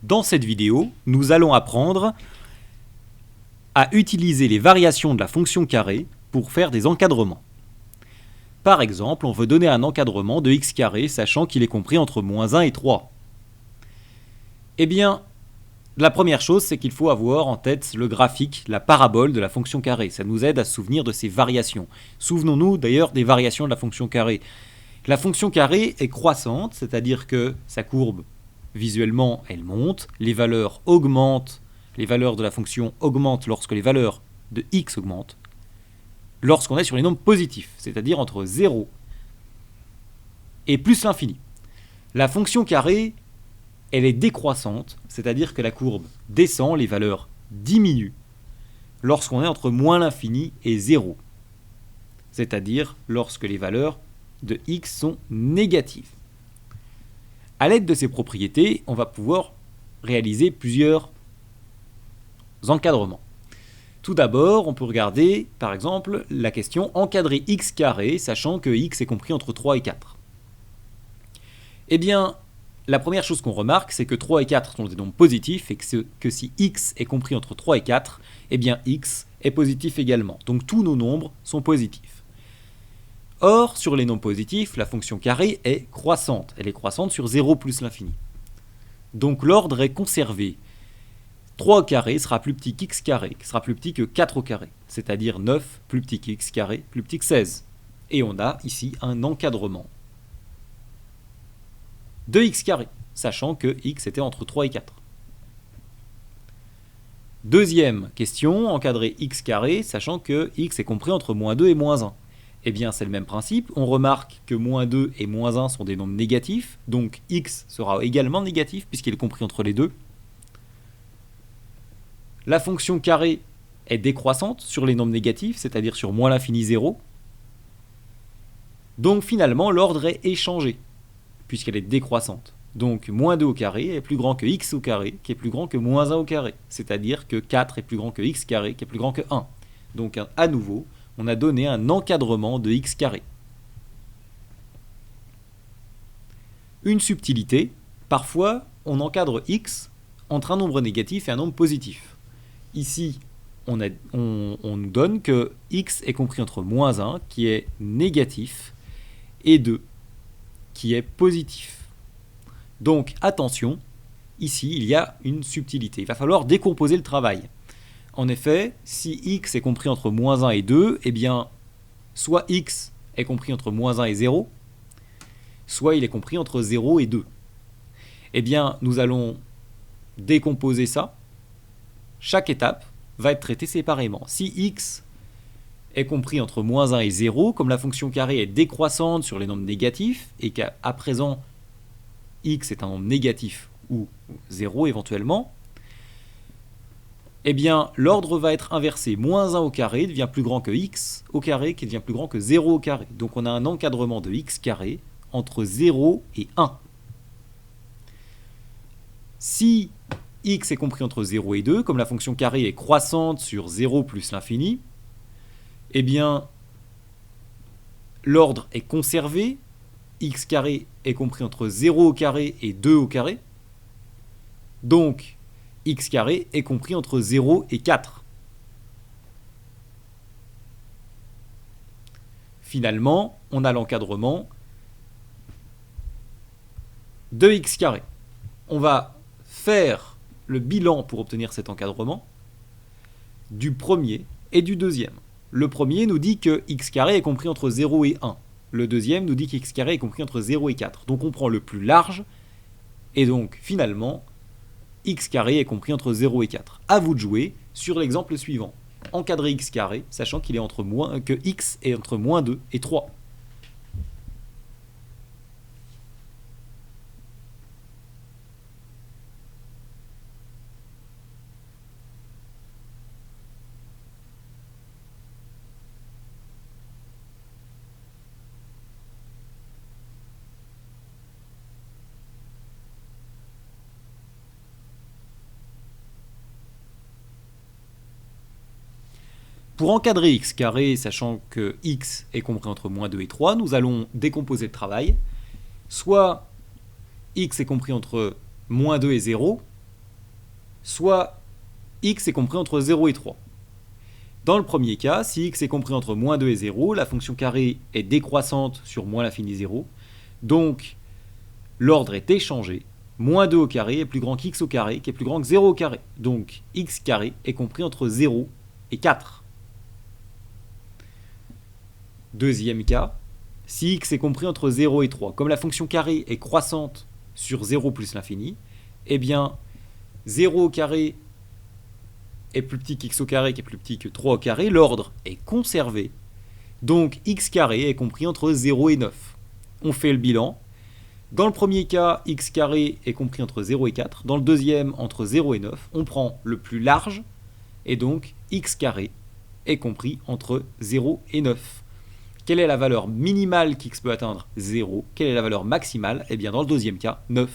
Dans cette vidéo, nous allons apprendre à utiliser les variations de la fonction carré pour faire des encadrements. Par exemple, on veut donner un encadrement de x carré, sachant qu'il est compris entre moins 1 et 3. Eh bien, la première chose, c'est qu'il faut avoir en tête le graphique, la parabole de la fonction carré. Ça nous aide à se souvenir de ces variations. Souvenons-nous d'ailleurs des variations de la fonction carré. La fonction carré est croissante, c'est-à-dire que sa courbe, visuellement, elle monte, les valeurs augmentent, les valeurs de la fonction augmentent lorsque les valeurs de x augmentent, lorsqu'on est sur les nombres positifs, c'est-à-dire entre 0 et plus l'infini. La fonction carré, elle est décroissante, c'est-à-dire que la courbe descend, les valeurs diminuent, lorsqu'on est entre moins l'infini et 0, c'est-à-dire lorsque les valeurs de x sont négatives. À l'aide de ces propriétés, on va pouvoir réaliser plusieurs encadrements. Tout d'abord, on peut regarder, par exemple, la question encadrer x carré, sachant que x est compris entre 3 et 4. Eh bien, la première chose qu'on remarque, c'est que 3 et 4 sont des nombres positifs et que si x est compris entre 3 et 4, eh bien x est positif également. Donc tous nos nombres sont positifs. Or, sur les nombres positifs, la fonction carré est croissante. Elle est croissante sur 0 plus l'infini. Donc l'ordre est conservé. 3 au carré sera plus petit qu'x carré, qui sera plus petit que 4 au carré, c'est-à-dire 9 plus petit qu'x carré, plus petit que 16. Et on a ici un encadrement de x carré, sachant que x était entre 3 et 4. Deuxième question, encadrer x carré, sachant que x est compris entre moins 2 et moins 1. Eh bien, c'est le même principe. On remarque que moins 2 et moins 1 sont des nombres négatifs, donc x sera également négatif puisqu'il est compris entre les deux. La fonction carré est décroissante sur les nombres négatifs, c'est-à-dire sur moins l'infini 0. Donc finalement, l'ordre est échangé, puisqu'elle est décroissante. Donc moins 2 au carré est plus grand que x au carré, qui est plus grand que moins 1 au carré. C'est-à-dire que 4 est plus grand que x carré, qui est plus grand que 1. Donc à nouveau, on a donné un encadrement de x carré. Une subtilité, parfois on encadre x entre un nombre négatif et un nombre positif. Ici, on nous donne que x est compris entre moins 1, qui est négatif, et 2, qui est positif. Donc attention, ici il y a une subtilité. Il va falloir décomposer le travail. En effet, si x est compris entre moins 1 et 2, eh bien, soit x est compris entre moins 1 et 0, soit il est compris entre 0 et 2. Eh bien, nous allons décomposer ça. Chaque étape va être traitée séparément. Si x est compris entre moins 1 et 0, comme la fonction carré est décroissante sur les nombres négatifs, et qu'à présent, x est un nombre négatif ou 0 éventuellement, eh bien, l'ordre va être inversé. Moins 1 au carré devient plus grand que x au carré, qui devient plus grand que 0 au carré. Donc on a un encadrement de x carré entre 0 et 1. Si x est compris entre 0 et 2, comme la fonction carré est croissante sur 0 plus l'infini, eh bien, l'ordre est conservé. X carré est compris entre 0 au carré et 2 au carré. Donc, x carré est compris entre 0 et 4. Finalement, on a l'encadrement de x carré. On va faire le bilan pour obtenir cet encadrement du premier et du deuxième. Le premier nous dit que x carré est compris entre 0 et 1. Le deuxième nous dit qu'x carré est compris entre 0 et 4. Donc on prend le plus large, et donc finalement, x carré est compris entre 0 et 4. À vous de jouer sur l'exemple suivant. Encadrer x carré, sachant qu'il est que x est entre moins 2 et 3. Pour encadrer x carré, sachant que x est compris entre moins 2 et 3, nous allons décomposer le travail. Soit x est compris entre moins 2 et 0, soit x est compris entre 0 et 3. Dans le premier cas, si x est compris entre moins 2 et 0, la fonction carré est décroissante sur moins l'infini 0. Donc, l'ordre est échangé. Moins 2 au carré est plus grand qu'x au carré, qui est plus grand que 0 au carré. Donc, x carré est compris entre 0 et 4. Deuxième cas, si x est compris entre 0 et 3, comme la fonction carré est croissante sur 0 plus l'infini, eh bien, 0 au carré est plus petit qu'x au carré, qui est plus petit que 3 au carré, l'ordre est conservé. Donc, x carré est compris entre 0 et 9. On fait le bilan. Dans le premier cas, x carré est compris entre 0 et 4. Dans le deuxième, entre 0 et 9. On prend le plus large, et donc x carré est compris entre 0 et 9. Quelle est la valeur minimale qu'x peut atteindre? 0. Quelle est la valeur maximale? Eh bien, dans le deuxième cas, 9.